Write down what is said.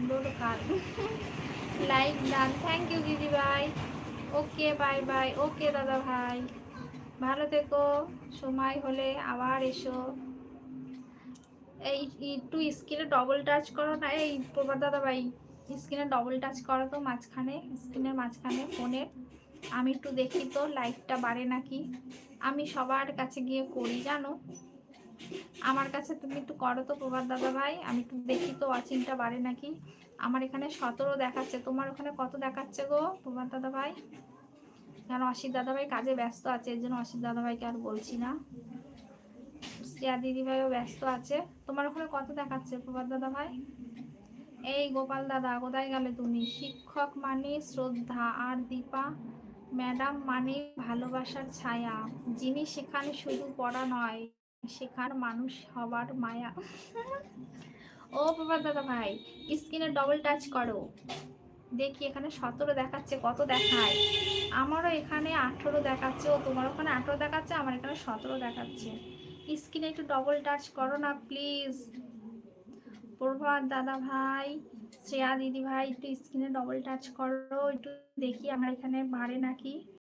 সুন্দর গান। Like done, thank you দিদি ভাই। Okay bye bye. ওকে দাদা ভাই, ভালো থেকো, সময় হলে আবার এসো। এই একটু স্ক্রিনে ডবল টাচ করো না, এই প্রভাত দাদা ভাই, স্ক্রিনে ডবল টাচ করো তো মাঝখানে, স্ক্রিনের মাঝখানে ফোনের। আমি একটু দেখি তো লাইটটা বাড়ে নাকি। আমি সবার কাছে গিয়ে করি জানো, আমার কাছে তুমি একটু করো তো প্রভাত দাদা ভাই, আমি একটু দেখি তো ওয়াচিংটা বাড়ে নাকি। আমার এখানে 17 দেখাচ্ছে, তোমার ওখানে কত দেখাচ্ছে গো প্রভাত দাদা ভাই? কারণ অসিত দাদা ভাই কাজে ব্যস্ত আছে, এর জন্য অসিত দাদা ভাইকে আর বলছি না। শ্রেয়া দিদি ভাইও ব্যস্ত আছে। তোমার ওখানে কত দেখাচ্ছে প্রভাত দাদা ভাই? এই গোপাল দাদা কোথায় গেলে তুমি? শিক্ষক মানে শ্রদ্ধা, আর দীপা ম্যাডাম মানে ভালোবাসার ছায়া, যিনি সেখানে শুধু পড়া নয়, শেখার মানুষ হবার মায়া। ও প্রভাত দাদা ভাই, স্ক্রিনে ডবল টাচ করো, দেখি এখানে 17 দেখাচ্ছে, কত দেখায়? আমারও এখানে 18 দেখাচ্ছে। ও তোমার ওখানে 18 দেখাচ্ছে, আমার এখানে 17 দেখাচ্ছে। স্ক্রিনে একটু ডবল টাচ করো না প্লিজ। প্রভাত দাদা ভাই, শ্রেয়া দিদি ভাই, একটু স্ক্রিনে ডবল টাচ করো, একটু দেখি আমার এখানে বাড়ে নাকি।